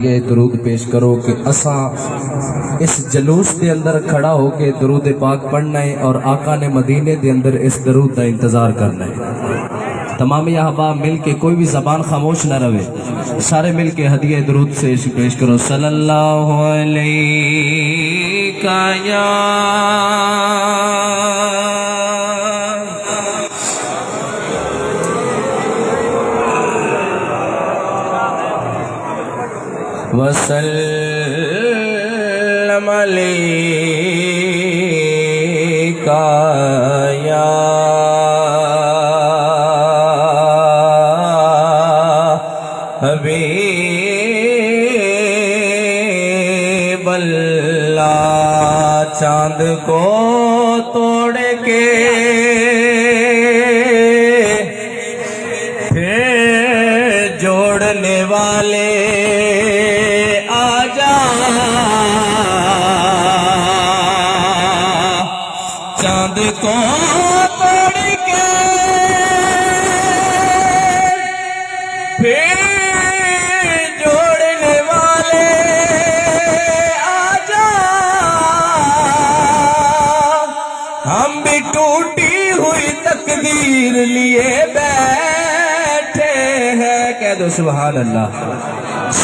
یہ درود پیش کرو کہ اساں اس جلوس دے اندر کھڑا ہو کے درود پاک پڑھنا ہے اور آقا نے مدینے دے اندر اس درود دا انتظار کرنا ہے۔ تمام احباب مل کے کوئی بھی زبان خاموش نہ رہے، سارے مل کے ہدیہ درود سے پیش کرو۔ صلی اللہ علیہ یا وسلم علیکہ یا حبیب اللہ۔ چاند کو توڑ کے پھر جوڑنے والے چاند کو توڑ کے پھر جوڑنے والے آجا، ہم بھی ٹوٹی ہوئی تقدیر لیے بیٹھے ہیں۔ کہہ دو سبحان اللہ۔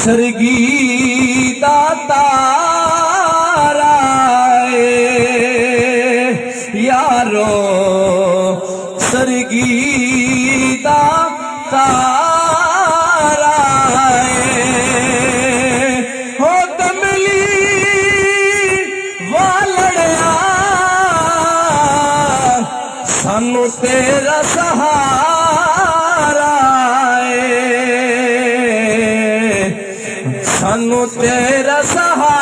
سرگیدہ تارا یارو، سرگیدہ تارا ہو کملی والڑیا، سانو تیرا سہارا سانو تیرا سہارا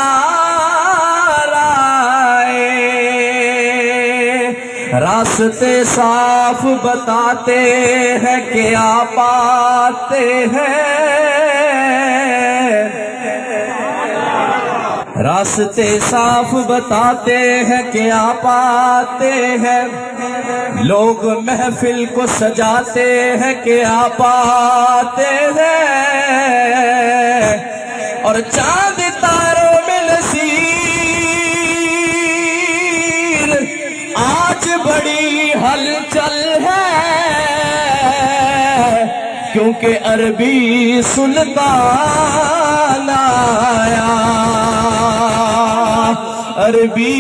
راستے صاف بتاتے ہیں کیا پاتے ہیں، راستے صاف بتاتے ہیں کیا پاتے ہیں، لوگ محفل کو سجاتے ہیں کیا پاتے ہیں، اور چاند تاروں میں نصیر آج بڑی ہلچل ہے، کیونکہ عربی سلطان آیا، عربی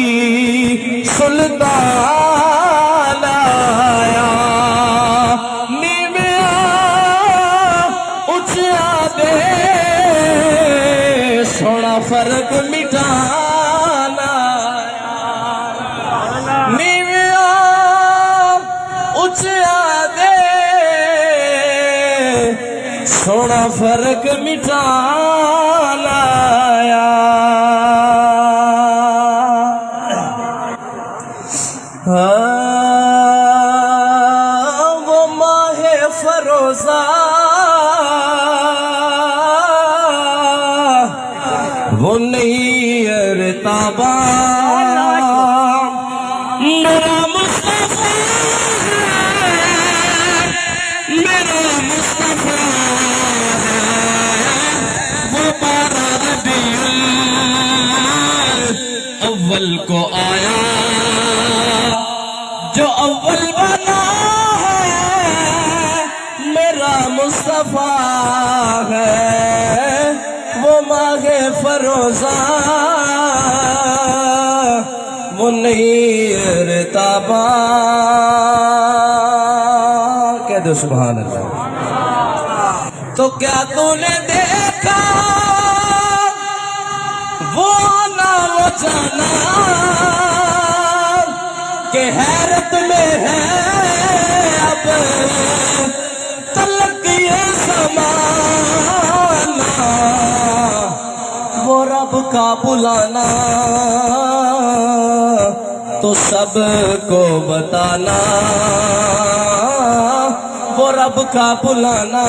سلطان آیا، نیمیا اچھا دے سونا فرق مٹانا، نیمیا اچھا دے سونا فرق مٹانا آیا۔ وہ ماہ فروزہ وہ نہیں ارتابا، میرا مصطفیٰ میرا مصطفیٰ وہ بارہ ربیع الاول کو آیا، جو اول بنا ہے میرا مصطفیٰ ہے، وہ ماہ فروزہ وہ نہیں ارتابا۔ کہہ دو سبحان اللہ۔ تو کیا تو نے دیکھا وہ نہ وہ جانا کہ حیرت میں ہے اب تلک یہ زمانہ، وہ رب کا بلانا تو سب کو بتانا، وہ رب کا بلانا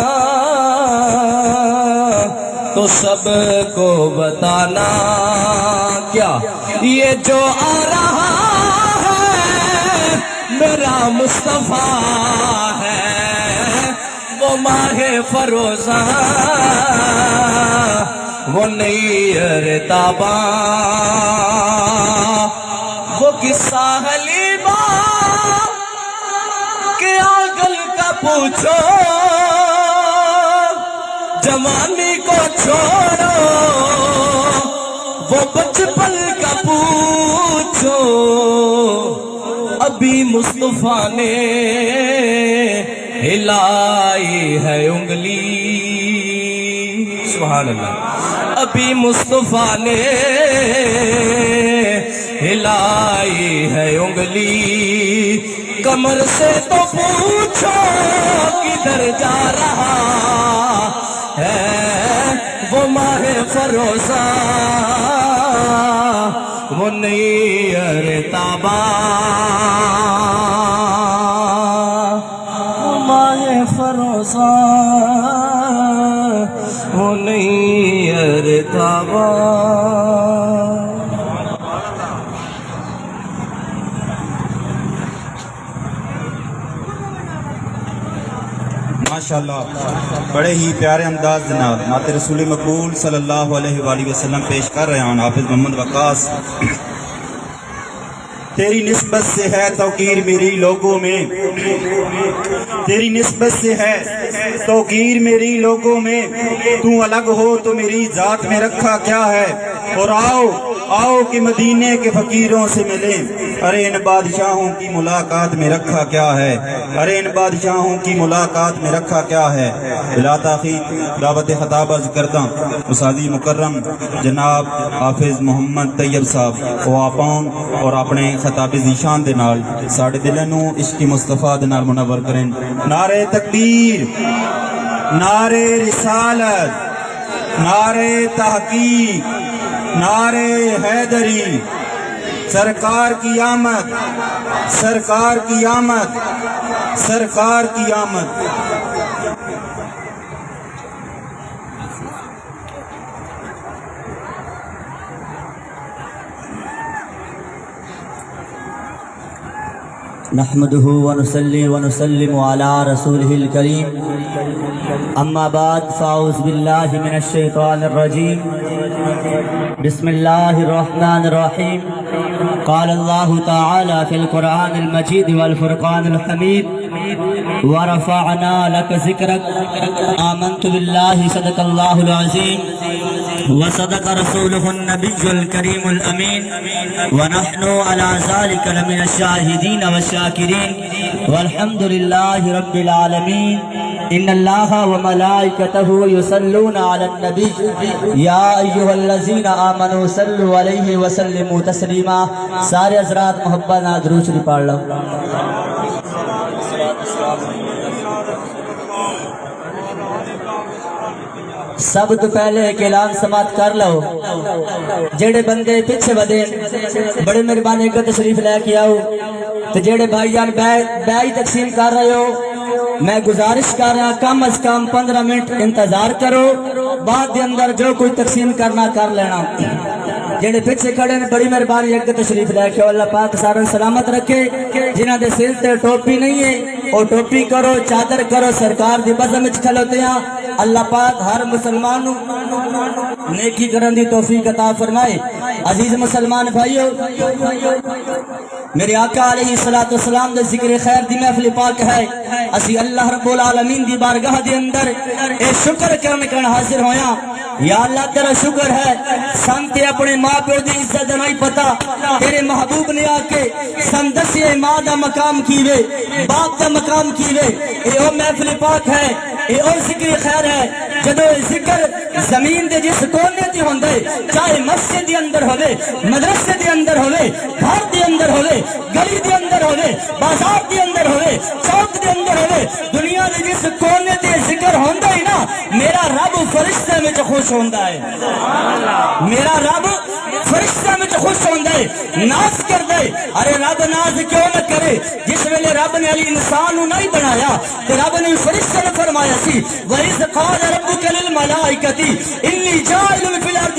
تو سب کو بتانا، کیا یہ جو آ رہا ہے میرا مصطفیٰ ہے، وہ ماہ فروزہ وہ نہیں ارتابا وہ قصہ حلیمہ کہ آگل کا پوچھو جوانی کو چھوڑو وہ بچپن کا پوچھو ابھی مصطفیٰ نے ہلائی ہے انگلی سبحان اللہ ابھی مصطفیٰ نے ہلائی ہے انگلی کمر سے تو پوچھو کدھر جا رہا ہے وہ ماہ فروزہ وہ نہیں ارتابا وہ ماہ فروزہ وہ نہیں ارتابا ماشاءاللہ بڑے ہی پیارے انداز جناب نعت رسول مقبول صلی اللہ علیہ وآلہ وسلم پیش کر رہے ہیں حافظ محمد وقاص تیری نسبت سے ہے توقیر میری لوگوں میں تیری نسبت سے ہے توقیر میری لوگوں میں تو الگ ہو تو میری ذات میں رکھا کیا ہے اور آؤ کہ مدینے کے فقیروں سے ملیں ارے ان بادشاہوں کی ملاقات میں رکھا کیا ہے ارے ان بادشاہوں کی ملاقات میں رکھا کیا ہے بلا تاخیر دعوت خطاب عرض کرتا استادی مکرم جناب حافظ محمد طیب صاحب وہ آپاؤں اور اپنے خطاب ذیشان دے نال ساڑھے دلنوں عشق مصطفیٰ دے نال منور کریں نعرہ تکبیر نعرہ رسالت نعرہ تحقیق نعرہ حیدری سرکار کی آمد سرکار کی آمد سرکار کی آمد نحمده ونصلي ونسلم على رسوله الكريم اما بعد فاعوذ بالله من الشيطان الرجيم بسم الله الرحمن الرحيم قال الله تعالى في القرآن المجيد والفرقان الحميد ورفعنا لك ذكرك آمنت بالله صدق الله العظيم وصدق رسوله النبي الكريم الأمين ونحن على ذلك لمن الشاهدين والشاكرين والحمد لله رب العالمين إن الله وملائكته يصلون على النبي يا أيها الذين آمنوا صلوا عليه وسلموا تسليما سارے حضرات محبت نال درود شریف پڑھ لو سب تو پہلے ایک اعلان سماعت کر لو جڑے بندے پیچھے بدے بڑے مہربانی کر تشریف لے کے آؤ تو جڑے بھائی جان بیعی تقسیم کر رہے ہو میں گزارش کر رہا کم از کم 15 منٹ انتظار کرو بعد دے اندر جو کوئی تقسیم کرنا کر لینا جڑے پیچھے کھڑے نے بڑی مہربانی ایک تشریف لے کے اللہ پاک سارا سلامت رکھے جنہاں دے سر تے ٹوپی نہیں ہے او ٹوپی کرو چادر کرو سرکار دی بزم وچ کھلوتے ہیں اللہ پاک ہر مسلمان نیکی کرن دی توفیق عطا فرمائے عزیز مسلمان بھائیو میرے آقا علیہ السلام دے ذکر خیر دی محفل پاک ہے اسی اللہ رب العالمین دی بارگاہ دے اندر اے شکر کرن حاضر ہویا یا اللہ تیرا شکر ہے سانتے اپنے ماں پیو دی عزت نہیں پتا تیرے محبوب نے آکے سندسی ماں دا مقام کیوے باپ دا مقام کیوے اے او محفل پاک ہے اے او ذکر خیر ہے جدو ذکر زمین دے جس کونے تے ہوندے چاہے مسجد دے اندر ہوئے مدرسے دے اندر ہوئے گھر دے اندر ہوئے گلی دے اندر ہوئے بازار دے اندر ہوئے چوک دے اندر ہوئے دنیا دے جس کونے تے ذکر ہوندے ہی نا میرا رب فرشتے میں خوش ہوندہ ہے میرا رب فرشتے میں خوش ہوندہ ہے ناز کر دے ارے رب ناز کیوں نہ کرے جس ویلے رب نے علی انسان نہیں بنایا تو رب نے فرشتے نے فرمایا سی وَإِذْ قَالَ رَبُّكَ لِلْمَلَائِكَةِ إِنِّي جَاعِلٌ فِي الْأَرْضِ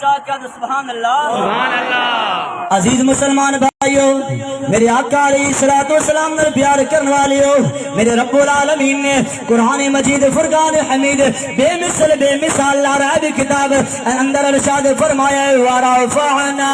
چاہ کر سبحان اللہ۔ عزیز مسلمان بھائیو، میرے آقا علیہ الصلوۃ والسلام نے پیار کرنے والیو، میرے رب العالمین نے قرآن مجید فرقان حمید بے مثل بے مثال لارب کتاب اندر ارشاد فرمایا ورفعنا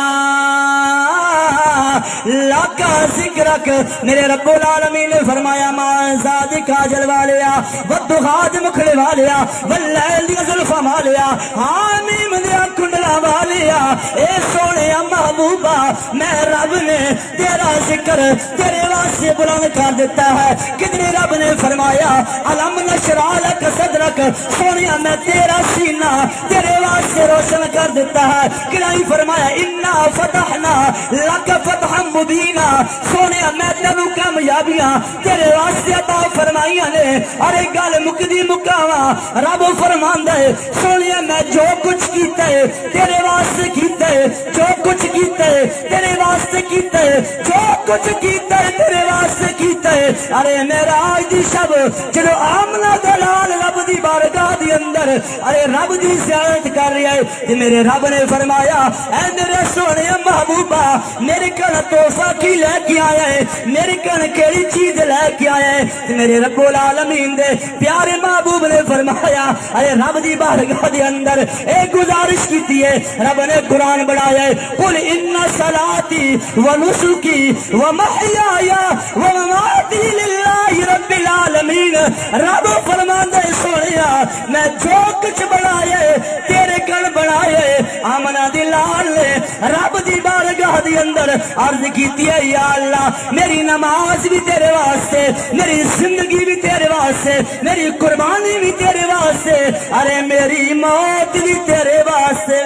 لک ذکرک، میرے رب العالمین نے فرمایا مازاد کاجل والیا ودخاد مکھڑے والیا واللیل دی زلفا والیا حامیم دیا کنڈلا والیا، اے سونے محبوبہ میں رب نے تیرا ذکر تیرے واسطے بلند کر دیتا ہے۔ کتنی رب نے فرمایا علم نشرح لک صدرک، سونیا میں تیرا سینہ تیرے واسطے روشن کر دیتا ہے۔ کتنی فرمایا انا فتحنا لک فتحا مبینا، سونیا میں تینو کامیابیاں تیرے واسطے عطا فرمائیاں نے۔ ارے گل مکدی مکاواں رب فرماندا ہے سونیا میں جو کچھ کیتا ہے تیرے واسطے کیتا ہے، جو کچھ کیتا ہے تیرے واسطے کیتا ہے، جو کچھ کیتا ہے تیرے واسطے کیتا ہے۔ ارے میرا آج دی شب جدو آمنہ دلال رب دی بارگاہ دی اندر ارے رب دی زیارت کر رہی ہے، تے میرے رب نے فرمایا اے میرے سونے محبوبہ میرے کن تحفہ کی لے کے آیا ہے، میرے کن کیڑی چیز لے کے آیا ہے؟ تے میرے رب العالمین دے پیارے محبوب نے فرمایا ارے رب دی بارگاہ دی اندر ایک گزارش کیتی ہے، رب نے قرآن بنایا ہے قل ان صلاتی و نسکی و محیای و مماتی للہ رب العالمین۔ رب فرماندا ہے سونیا میں جو کچھ بنایا ہے تیرے کن بنایا ہے۔ آمنہ دی لال نے رب دی بارگاہ دی اندر عرض کیتی ہے یا اللہ میری نماز بھی تیرے واسطے، میری زندگی بھی تیرے واسطے، میری قربانی بھی تیرے واسطے، ارے میری موت بھی تیرے واسطے۔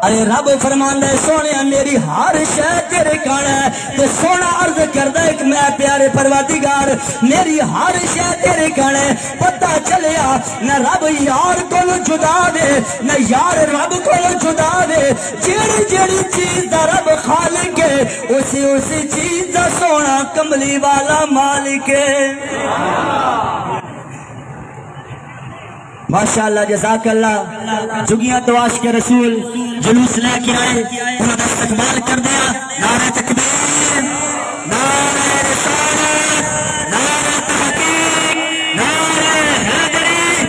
ارے رب فرماندا ہے سونے میری ہر شے تیرے کن ہے، تے سونا عرض کردا ہے کہ میں پیارے پروردگار میری ہر شے تیرے کن ہے۔ پتہ چلیا نہ رب یار کو جدا دے نہ یار رب کو جدا دے، جیڑی جیڑی چیز دا رب خالق ہے اسی چیز دا سونا کملی والا مالک ہے۔ ماشاءاللہ جزاک اللہ۔ جگیاں تو عاشق رسول جلوس لے کے آئے، انہوں نے استقبال کر دیا۔ نعرہ تکبیر، نعرہ رسالت، نعرہ تحقیق، نعرہ حیدری۔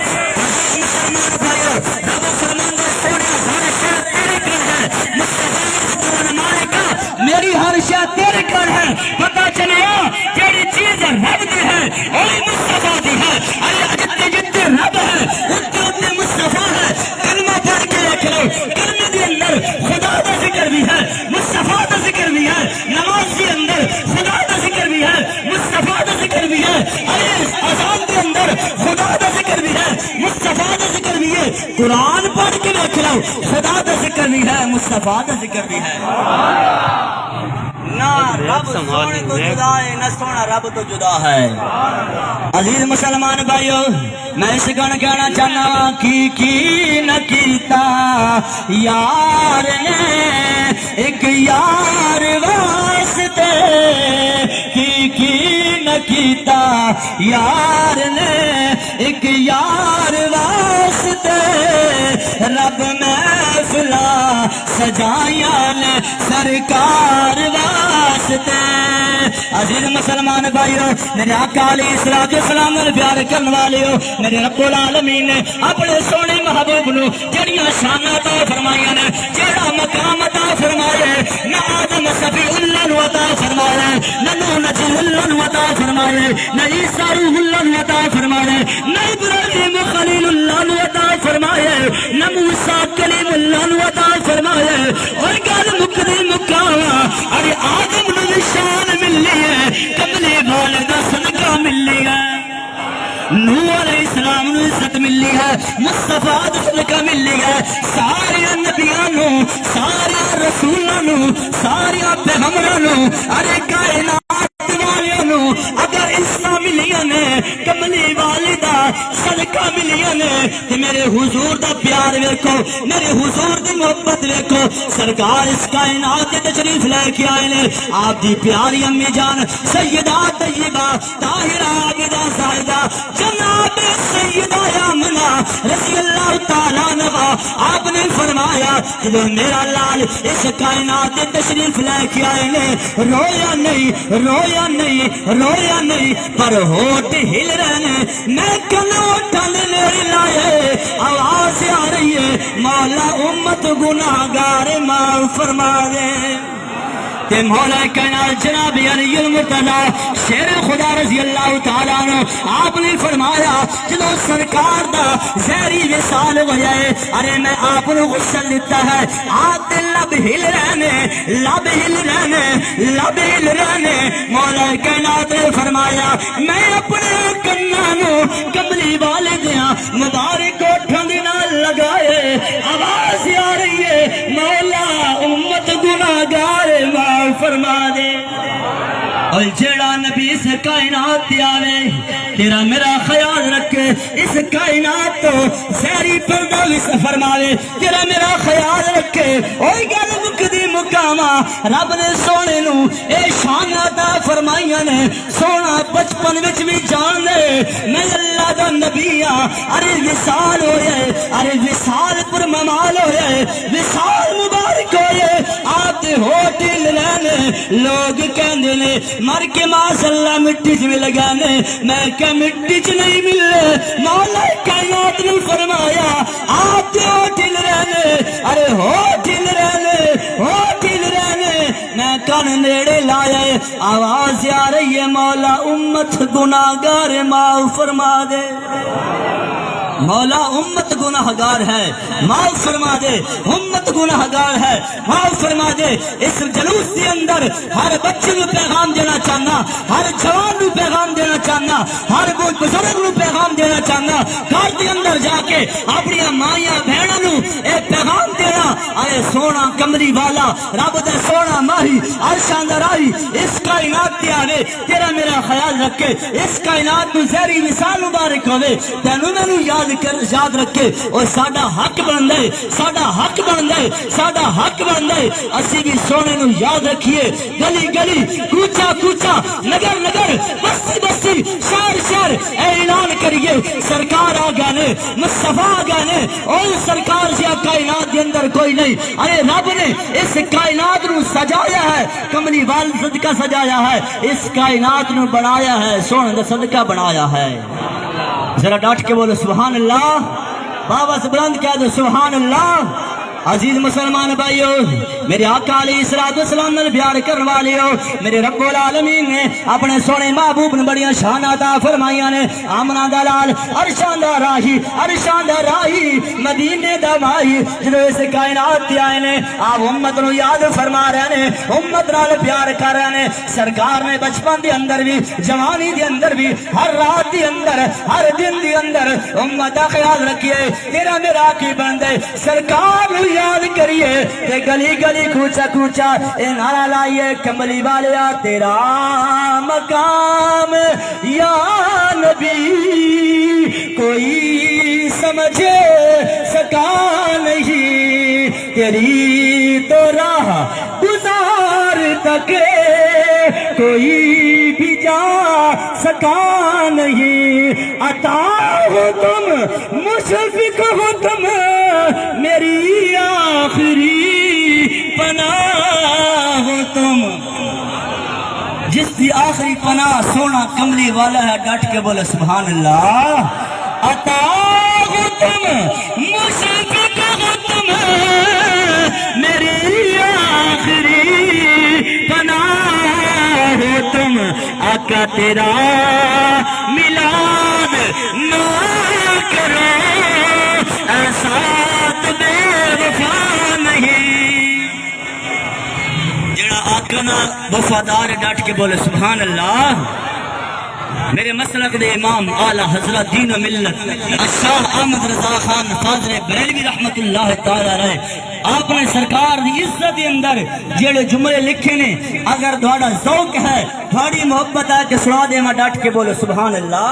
مسلمان بھائیو رب فرماندا ہے سونے ہر شے تیرے کن ہے، مصطفیٰ مالکا میری ہر شے تیرے کن ہے۔ پتہ چلیا جیڑی چیز رب دی ہے وہی مصطفیٰ دی ہے۔ اللہ جتنے رب ہے اتنے مصطفیٰ ہے۔ کلمہ پڑھ کے رکھ لو، کلمے دے اندر خدا دا ذکر بھی ہے، مصطفیٰ دا ذکر بھی ہے، نماز کے اندر خدا دا ذکر بھی ہے، مصطفیٰ دا ذکر بھی ہے، ارے اذان کے اندر خدا دا ذکر بھی ہے، مصطفیٰ دا ذکر بھی ہے۔ قرآن پڑھ کے رکھ لو، خدا دا ذکر بھی ہے، مصطفیٰ دا ذکر بھی ہے۔ نہ رب سونے تو جدا ہے نہ سونا رب تو جدا ہے۔ عزیز مسلمان بھائیو میں اس گن کہنا چاہنا کی نہ کیتا یار نے ایک یار واسطے، کی نہ کیتا یار نے ایک یار واسطے، رب محفلا سجائیاں نے سرکار واسطے۔ عزیز مسلمان بھائیو میرے آقا علیہ الصلوۃ والسلام نے پیار کرنے والے ہو، میرے رب العالمین نے اپنے سونے محبوب نو جڑیاں شاناں عطا فرمائیاں نے، جیڑا مقام عطا فرمایا نہ آدم صفی اللہ نو عطا فرمایا، نہ نوح نجی اللہ نو عطا فرمایا، نہ عیسیٰ روح اللہ نو عطا فرمایا، نہ ابراہیم خلیل اللہ نو عطا فرمایا، نہ موسیٰ کلیم اللہ نو عطا فرمایا۔ اور گل مکدی مکاواں ارے آدم نو نشان ملی ہے، کملی والدہ صدقہ ملی ہے، نوح علیہ السلام نو عزت ملی ہے، مصطفیٰ صدقہ ملی ہے، سارے نبیاں نو سارے رسولاں نو سارے پیغمبراں نو ارے کائنات والے نو اگر عزت ملیاں نے کملی والدہ صدقہ ملیاں نے، تے میرے حضور دا پیار ویکھو، میرے حضور دی محبت ویکھو۔ سرکار اس کائنات تے تشریف لے کے آئے نے، آپ دی پیاری امی جان سیدہ طیبہ طاہرہ عابدہ زاہدہ جناب سیدہ آمنہ رضی اللہ تعالیٰ عنہا، آپ نے نے فرمایا جب میرا لال اس کائنات تشریف لے کے آئے نے رویا نہیں پر ہوٹ ہل رہے میں کنو ٹھل میرے لائے آواز آ رہی ہے مولا امت گناہگار معاف فرما دے تے مولا کائنات جناب علی المرتضی شیر خدا رضی اللہ تعالیٰ عنہ آپ نے فرمایا جدو سرکار دا زہری وصال ہو جائے ارے میں آپ نے غسل دیتا ہے آتے لب ہل رہنے مولا کائنات نے فرمایا میں اپنے کنانو کملی والے دیاں مبارک اٹھن دی نال لگائے آواز آ رہی ہے مولا امت گناہگار فرما دے اور جیڑا نبی اس کائنات تے آوے تیرا میرا خیال رکھے اس کائنات تو سہری پردہ بھی فرماوے تیرا میرا خیال رکھے اوئی گل مکدی مقامہ رب نے سونے نو اے شان عطا فرمائیاں نے سونا بچپن وچ بھی جان دے میں اللہ دا نبی ہاں ارے وصال ہوئے ارے وصال پر ممال ہوئے وصال مبارک ہوئے آپ دے ہوٹ لینے لوگ کہندے نے مر کے ماس اللہ مٹی سے لگانے میں کہ مٹی چ نہیں ملے مولا کائنات نے فرمایا آپ دے ہوٹ لینے ارے ہوٹ لینے میں کان نیڑے لائے آواز آ رہی ہے مولا امت گناہگار معاف فرما دے مولا امت گناہگار ہے معاف فرما دے امت گناہگار ہے معاف فرما دے اس جلوس کے اندر ہر بچے نو پیغام دینا چاہنا ہر جوان نو پیغام دینا چاہنا ہر بزرگ نو پیغام دینا چاہنا گھر کے اندر جا کے اپنی مائیاں بہنوں نو اے پیغام دینا ارے سونا کمری والا رب دے سونا ماہی عرشاں دا راہی اس کائنات تے آوے تیرا میرا خیال رکھے اس کائنات نو زہری مثال مبارک ہوے تینوں مینوں یاد رکھے اور ساڈا حق بندا ہے ساڈا حق بندا ہے اسی بھی سونے نو یاد رکھیے گلی گلی کوچا نگر بستی بستی شہر اعلان کریے سرکار آ گئے نے مصطفیٰ آ گئے نے اور سرکار سے کائنات کے اندر کوئی نہیں ارے رب نے اس کائنات نو سجایا ہے کملی وال صدقہ سجایا ہے اس کائنات نو بنایا ہے سونے دا صدقہ بنایا ہے ذرا ڈاٹ کے بولو سبحان اللہ بابا سے بلند کیا دو سبحان اللہ عزیز مسلمان بھائیو میرے آقا علیہ السلام نے پیار کرنے والیو میرے رب العالمین نے اپنے سونے محبوب نے بڑیاں شان عطا فرمائیاں نے آمنہ دا لال عرشاں دا راہی مدینے دا ماہی جدو اس کائنات تے آئے نے آپ امت نو یاد فرما رہے نے امت نال پیار کر رہے نے سرکار نے بچپن دے اندر بھی جوانی دے اندر بھی ہر رات دے اندر ہر دن دے اندر امت دا خیال رکھیے تیرا میرا کی بندے سرکار نو یاد کریے تے گلی گلی کوچا اے نعرہ لائیے کملی والیا تیرا مقام یا نبی کوئی سمجھ سکا نہیں تیری تو راہ گزار تک کوئی بھی جا سکا نہیں عطا ہو تم مشفق ہو تم میری آخری پناہ ہو تم جس کی آخری پناہ سونا کملی والا ہے ڈٹ کے بولے سبحان اللہ عطا ہو تم مشفق ہو تم میری آخری پناہ ہو تم آقا تیرا ملاد نہ کرو ساتھ بے وفا نہیں جڑا آقا وفادار ڈٹ کے بولے سبحان اللہ میرے مسلک دے امام اعلی حضرت دین و ملت شاہ احمد رضا خان فاضل بریلوی رحمت اللہ تعالی علیہ آپ نے سرکار دی عزت دے اندر جڑے جملے لکھے نے اگر تھوڑا ذوق ہے تھوڑی محبت ہے کہ سنا دے میں ڈٹ کے بولو سبحان اللہ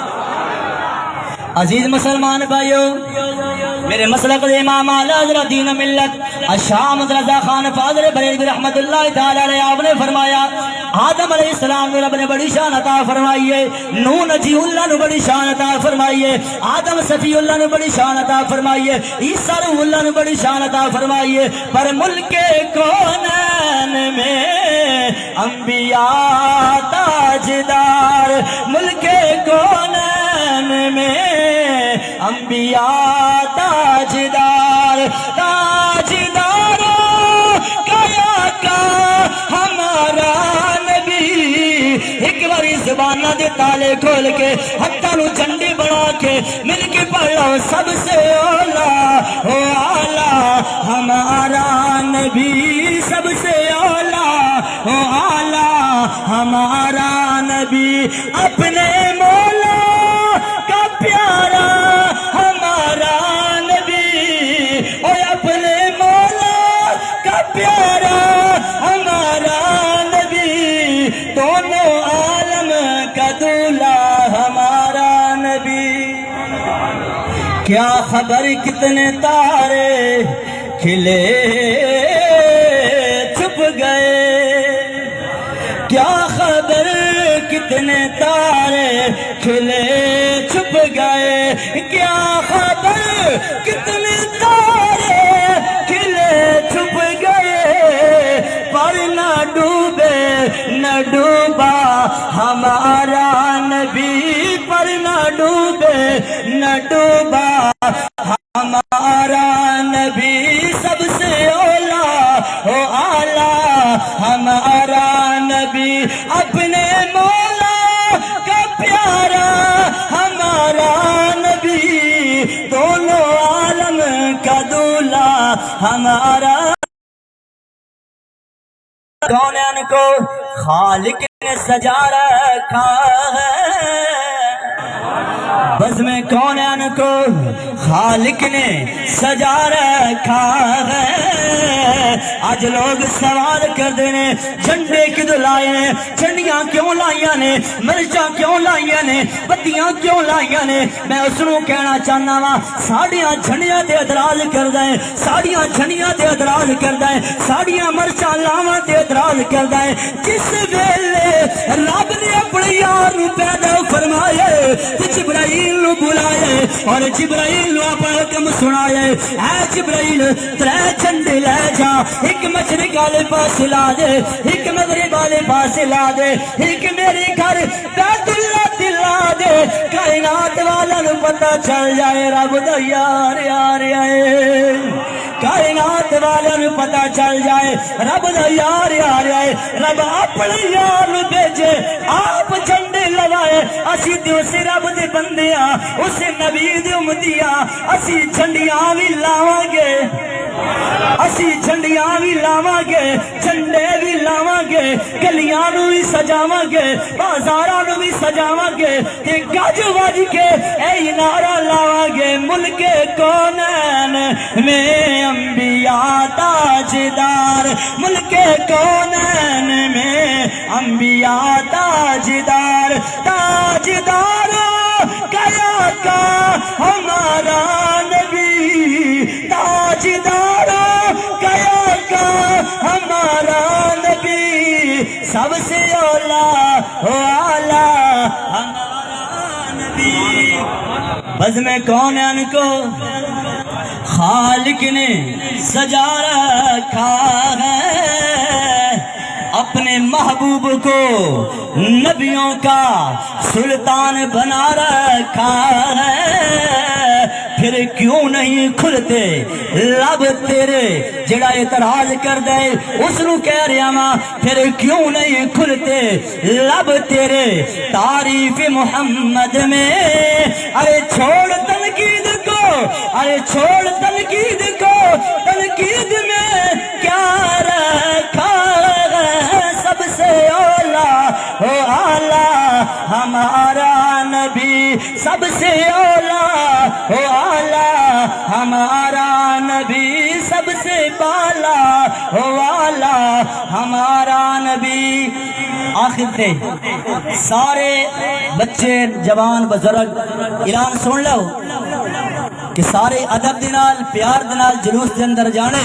عزیز مسلمان بھائیو میرے مسلک دے امام اعلی حضرت دین ملت الشام رضا خان فاضل بریلوی رحمت اللہ تعالی علیہ آپ نے فرمایا آدم علیہ السلام نے رب نے بڑی شان عطا فرمائی ہے، نوح نجی اللہ نے بڑی شان عطا فرمائی ہے، آدم صفی اللہ نے بڑی شان عطا فرمائی ہے، عیسیٰ روح اللہ نے بڑی شان عطا فرمائی ہے، پر ملک کونین میں انبیاء تاجدار، ملک کونین میں انبیاء تاجدار، تاجداروں کا ہمارا نبی، ایک باری زبانہ دے تالے کھول کے ہتھاں نو جھنڈے بنا کے مل کے پڑھو سب سے اولا او اعلیٰ ہمارا نبی، سب سے اولا او اعلیٰ ہمارا نبی، اپنے مولا کا پیارا ہمارا نبی، اور اپنے مولا کا پیارا ہمارا نبی، دونوں عالم کا دولہ ہمارا نبی۔ کیا خبر کتنے تارے کھلے چھپ گئے، کیا خبر کتنے تارے کھلے چھپ گئے، کیا خبر کتنے تارے کھلے چھپ گئے، پر نہ ڈوبے نہ ڈوبا ہمارا نبی، پر نہ ڈوبے نہ ڈوبا ہمارا نبی، سب سے اولا او اعلیٰ ہمارا نبی، اپنے مولا کا پیارا ہمارا نبی، دونوں عالم کا دولہ ہمارا۔ کونین کو خالق نے سجا رکھا ہے، بزم کونین کو خالق نے سجا رکھا ہے، آج لوگ سوال کر دینے جھنڈے کدو لائے نے، جھنڈیاں کیوں لائیاں نے، مرچاں کیوں لائیاں نے، بتیاں کیوں لائیاں نے، میں اس نو کہنا چاہنا وا ساڑیاں جھنڈیاں تے اعتراض کردا ہے، ساڑیاں جھنڈیاں تے اعتراض کردا ہے، ساڑیاں مرچاں لاواں تے اعتراض کردا ہے، جس ویلے رب نے اپنے یار نو پیدا فرمایا تے جبرائیل نو بلایا اور جبرائیل نو اپنا حکم سنایا، اے جبرائیل ترے جھنڈے لے جا، ایک مشرق والے پاس لا دے، ایک مغرب والے پاس لا دے، ایک میرے گھر بیت اللہ دلا دے، کائنات والا نو پتہ چل جائے رب دا یار یار آئے، کائنات والا نو پتہ چل جائے رب دا یار یار آئے، رب اپنے یار نو بھیجے آپ جھنڈے لوائے، اسی تے اسے رب دے بندے ہاں، اسے نبی دے امتی ہاں، اسی جھنڈیاں بھی لاواں گے، اسی جھنڈیاں بھی لاواں گے، جھنڈے بھی لاواں گے، گلیاں نو بھی سجاواں گے، بازاراں نو بھی سجاواں گے، تے گج وج کے اے نعرہ لاواں گے، ملک کونین میں انبیاء تاجدار، ملک کونین میں انبیاء تاجدار، تاجداروں کا آقا ہمارا نبی، تاجداروں کا آقا ہمارا نبی، سب سے اولا او اعلیٰ ہمارا نبی، بزم کونین کو خالق نے سجا رکھا ہے، اپنے محبوب کو نبیوں کا سلطان بنا رکھا ہے، پھر کیوں نہیں کھلتے لب تیرے، جڑا اعتراض کر دے اس نو کہہ رہا ماں، پھر کیوں نہیں کھلتے لب تیرے تعریف محمد میں، ارے چھوڑ تنقید کو، ارے چھوڑ تنقید کو، تنقید میں کیا رکھا ہے، سب سے اولا او اعلیٰ ہمارا نبی، سب سے اولا او اعلیٰ ہمارا نبی، سب سے بالا او اعلیٰ ہمارا نبی۔ آخر تے سارے بچے جوان بزرگ اعلان سن لو، کہ سارے ادب دے نال پیار دے نال جلوس دے اندر جانے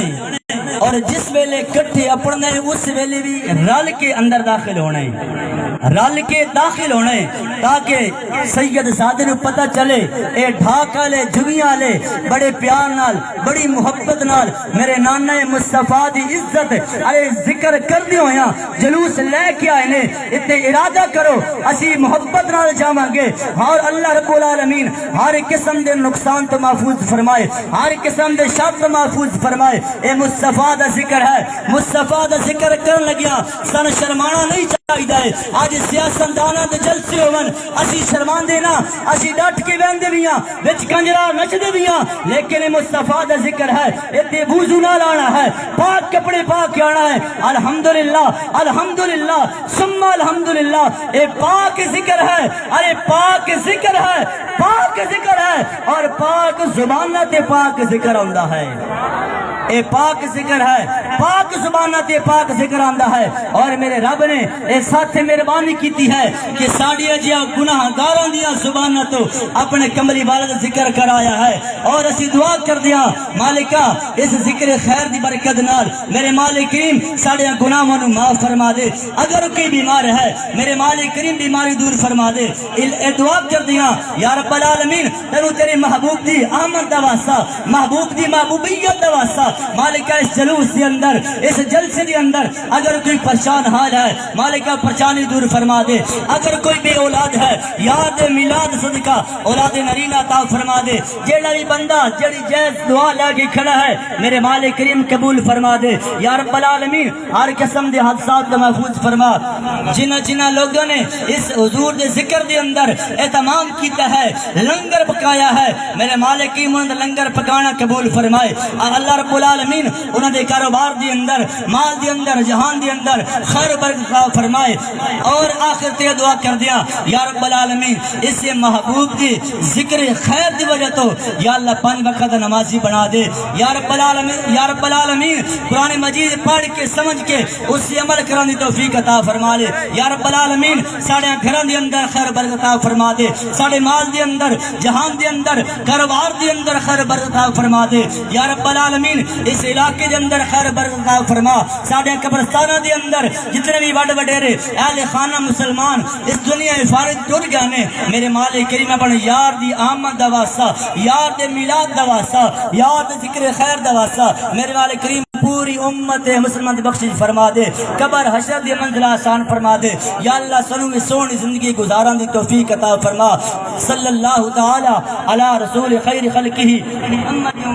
اور جس ویلے کٹھے اپنے اس ویلے بھی رل کے اندر داخل ہونا ہے، رل کے داخل ہونا ہے، تاکہ سید زادے نو پتہ چلے اے ڈھاک والے جھگیاں والے بڑے پیار نال بڑی محبت نال میرے نانا مصطفیٰ دی عزت ارے ذکر کردے ہویا جلوس لے کے آئے نے، اتنے ارادہ کرو اسی محبت نال جاواں گے اور اللہ رب العالمین ہر قسم دے نقصان تو محفوظ فرمائے، ہر قسم دے شر تو محفوظ فرمائے۔ اے مصطفیٰ دا ذکر ہے، مصطفیٰ دا ذکر کرن لگیا سن شرمانا نہیں چاہیے۔ آج سیاستداناں دے جلسے ہون اسی شرماندے نا، اسی ڈٹ کے بہندے بھی ہاں، وچ کنجرا نچدے بھی ہاں، لیکن مصطفیٰ دا ذکر ہے اتنے وضو نال آنا ہے، پاک کپڑے پا کے آنا ہے۔ الحمدللہ الحمدللہ ثم الحمدللہ، اے پاک ذکر ہے، ارے پاک ذکر ہے، پاک ذکر ہے، اور پاک زبانہ تے پاک ذکر آندا ہے، اے پاک ذکر ہے، پاک زبانہ تے پاک ذکر آندا ہے۔ اور میرے رب نے اس ساتھ مہربانی کیتی ہے کہ ساڈیاں جیاں گناہ گاراں دیاں زباناں تو اپنے کملی والا ذکر کرایا ہے، اور اسی دعا کر دیاں مالکا اس ذکر خیر دی برکت نال میرے مالک کریم ساڈیاں گناہاں نو معاف فرما دے، اگر کوئی بیمار ہے میرے مالک کریم بیماری دور فرما دے۔ اے دعا کر دیاں یا رب العالمین تینو تیرے محبوب دی آمد دا واسطہ، محبوب دی محبوبیت دا واسطہ مالکہ اس جلوس کے اندر اس جلسے کے اندر اگر کوئی پریشان حال ہے مالکہ پریشانی دور فرما دے، اگر کوئی بے اولاد ہے یاد میلاد صدقہ اولاد نرینہ عطا فرما دے، جیڑا بھی بندہ جڑی جیز دعا لے کے کھڑا ہے میرے مالک کریم قبول فرما دے یا رب العالمین، ہر قسم دے حادثات کو محفوظ فرما۔ جنہ لوگوں نے اس حضور دے ذکر دے اندر اہتمام کیتا ہے، لنگر پکایا ہے، میرے مالک کریم انہاں دا لنگر پکانا قبول فرمائے۔ اللہ رب العالمین انہاں دے کاروبار دے اندر، مال دے اندر، جہان دے اندر خیر برکت فرمائے۔ اور آخر تے دعا کر دیا یا رب العالمین اس محبوب دی ذکر خیر دی وجہ تو یا اللہ 5 وقت نمازی بنا دے یا رب العالمین، یا رب العالمین قرآن مجید پڑھ کے سمجھ کے اس سے عمل کرنے دی توفیق عطا فرما دے یا رب العالمین، ساڑے گھراں دے اندر خیر برکت عطا فرما دے، ساڑے مال دے اندر، جہان دے اندر، کاروبار دے اندر خیر برکت عطا فرما دے یا رب العالمین، اس علاقے دے اندر خیر برکت عطا فرما۔ ساڈے قبرستاناں دے اندر جتنے بھی وڈ وڈیرے اہل خانہ مسلمان اس دنیا فارغ ٹر گئے نے، میرے مالک کریم اپنے یار دی آمد دا واسطہ، یار دے میلاد دا واسطہ، یار دے ذکر خیر دا واسطہ میرے مالک کریم پوری امت مسلمان دی بخشش فرما دے، قبر حشر دی منزل آسان فرما دے یا اللہ سنو میں سونی زندگی گزاران دی توفیق عطا فرما۔ صلی اللہ تعالی علی رسول خیر خلقہ محمد